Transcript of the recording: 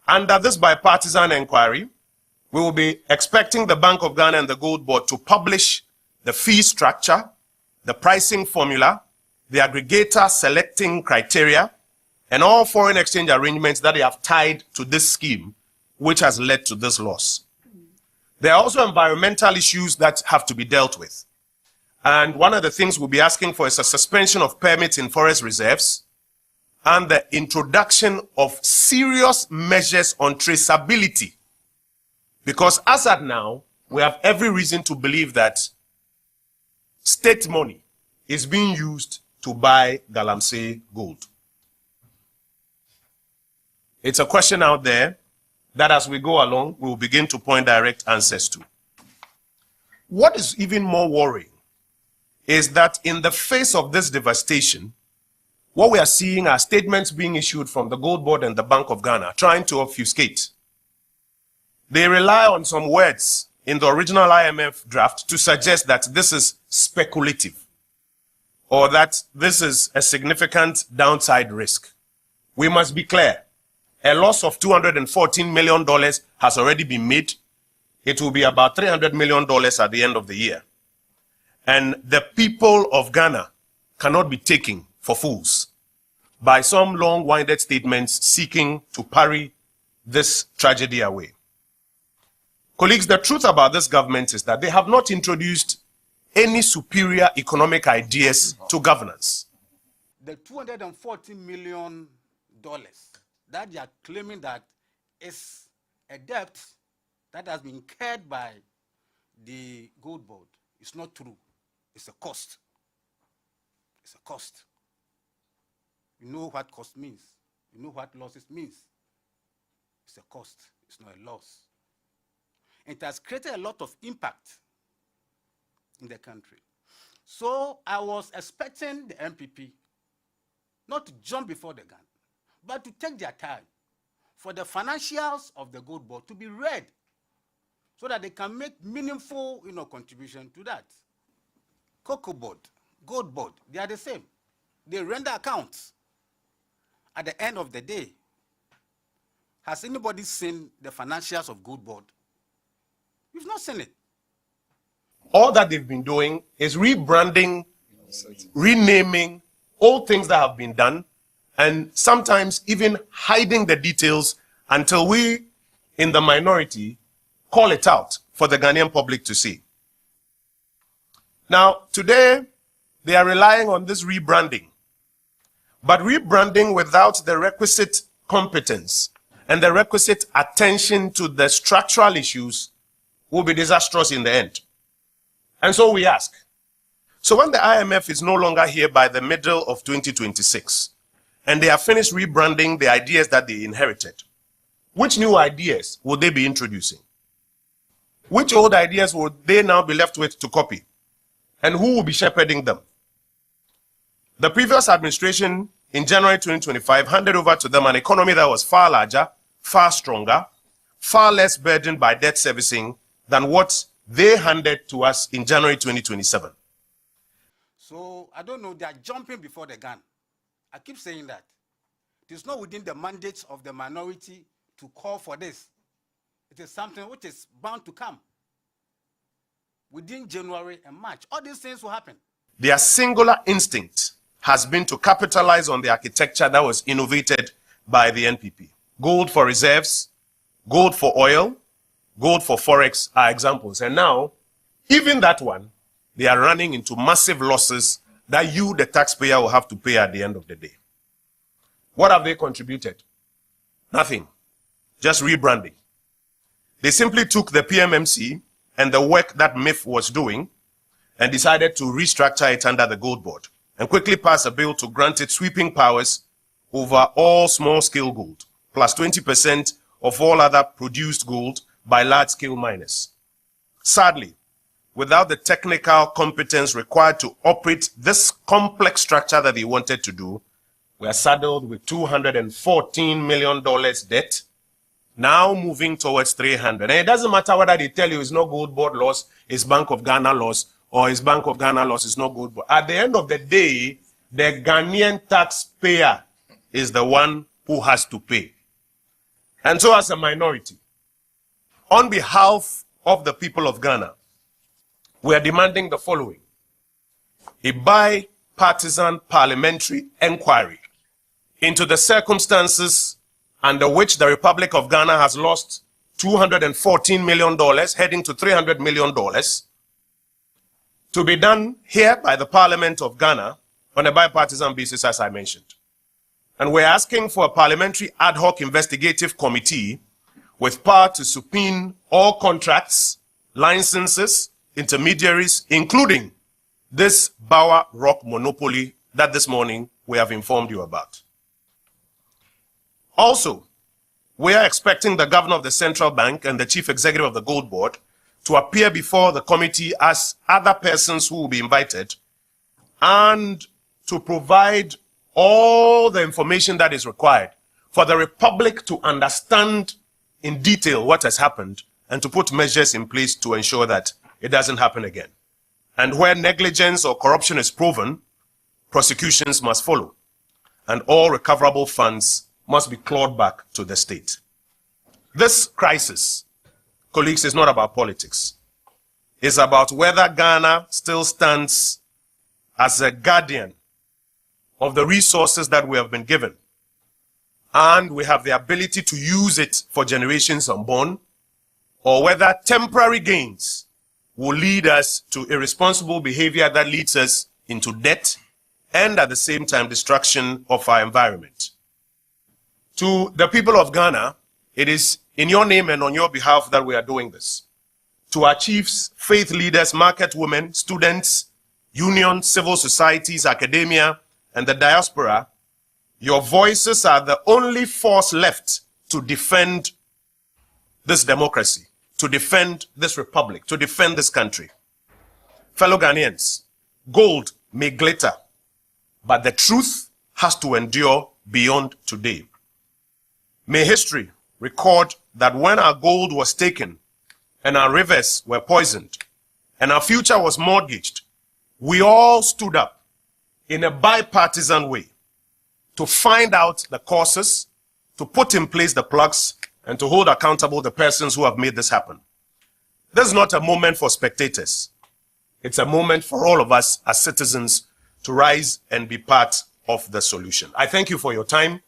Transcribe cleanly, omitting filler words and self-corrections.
Under this bipartisan inquiry, we will be expecting the Bank of Ghana and the Gold Board to publish the fee structure, the pricing formula, the aggregator selecting criteria, and all foreign exchange arrangements that they have tied to this scheme, which has led to this loss. There are also environmental issues that have to be dealt with. And one of the things we'll be asking for is a suspension of permits in forest reserves and the introduction of serious measures on traceability. Because as at now, we have every reason to believe that state money is being used to buy Galamsey gold. It's a question out there that as we go along, we will begin to point direct answers to. What is even more worrying is that in the face of this devastation, what we are seeing are statements being issued from the Gold Board and the Bank of Ghana trying to obfuscate. They rely on some words in the original IMF draft to suggest that this is speculative or that this is a significant downside risk. We must be clear. A loss of $214 million has already been made. It will be about $300 million at the end of the year. And the people of Ghana cannot be taken for fools by some long-winded statements seeking to parry this tragedy away. Colleagues, the truth about this government is that they have not introduced any superior economic ideas to governance. The $240 million that they are claiming that is a debt that has been incurred by the Gold Board is not true. It's a cost. It's a cost. You know what cost means. You know what losses means. It's a cost. It's not a loss. It has created a lot of impact in the country. So I was expecting the NPP not to jump before the gun, but to take their time for the financials of the Gold Board to be read so that they can make meaningful contribution to that. Cocoa Board, Gold Board, they are the same. They render accounts. At the end of the day, has anybody seen the financials of Gold Board? We've not seen it. All that they've been doing is rebranding, renaming all things that have been done, and sometimes even hiding the details until we, in the minority, call it out for the Ghanaian public to see. Now, today, they are relying on this rebranding, but rebranding without the requisite competence and the requisite attention to the structural issues will be disastrous in the end. And so we ask, so when the IMF is no longer here by the middle of 2026, and they have finished rebranding the ideas that they inherited, which new ideas will they be introducing? Which old ideas will they now be left with to copy? And who will be shepherding them? The previous administration in January 2025 handed over to them an economy that was far larger, far stronger, far less burdened by debt servicing than what they handed to us in January 2027. So, I don't know, they are jumping before the gun. I keep saying that. It is not within the mandate of the minority to call for this. It is something which is bound to come within January and March. All these things will happen. Their singular instinct has been to capitalize on the architecture that was innovated by the NPP. Gold for reserves, gold for oil, gold for forex are examples. And now, even that one, they are running into massive losses that you, the taxpayer, will have to pay at the end of the day. What have they contributed? Nothing. Just rebranding. They simply took the PMMC and the work that MIF was doing and decided to restructure it under the Gold Board and quickly pass a bill to grant it sweeping powers over all small-scale gold, plus 20% of all other produced gold by large-scale miners. Sadly, without the technical competence required to operate this complex structure that they wanted to do, we are saddled with $214 million debt, now moving towards 300. And it doesn't matter whether they tell you it's not Gold Board loss, it's Bank of Ghana loss, or it's Bank of Ghana loss, it's not Gold Board. At the end of the day, the Ghanaian taxpayer is the one who has to pay. And so as a minority, on behalf of the people of Ghana, we are demanding the following: a bipartisan parliamentary inquiry into the circumstances under which the Republic of Ghana has lost $214 million, heading to $300 million, to be done here by the Parliament of Ghana on a bipartisan basis, as I mentioned. And we're asking for a parliamentary ad hoc investigative committee with power to subpoena all contracts, licenses, intermediaries, including this Bawa Rock monopoly that this morning we have informed you about. Also, we are expecting the governor of the central bank and the chief executive of the Gold Board to appear before the committee as other persons who will be invited, and to provide all the information that is required for the Republic to understand in detail what has happened and to put measures in place to ensure that it doesn't happen again. And where negligence or corruption is proven, prosecutions must follow, and all recoverable funds must be clawed back to the state. This crisis, colleagues, is not about politics. It's about whether Ghana still stands as a guardian of the resources that we have been given, and we have the ability to use it for generations unborn, or whether temporary gains will lead us to irresponsible behavior that leads us into debt and at the same time destruction of our environment. To the people of Ghana, it is in your name and on your behalf that we are doing this. To our chiefs, faith leaders, market women, students, unions, civil societies, academia, and the diaspora, your voices are the only force left to defend this democracy, to defend this republic, to defend this country. Fellow Ghanaians, gold may glitter, but the truth has to endure beyond today. May history record that when our gold was taken and our rivers were poisoned and our future was mortgaged, we all stood up in a bipartisan way to find out the causes, to put in place the plugs, and to hold accountable the persons who have made this happen. This is not a moment for spectators. It's a moment for all of us as citizens to rise and be part of the solution. I thank you for your time.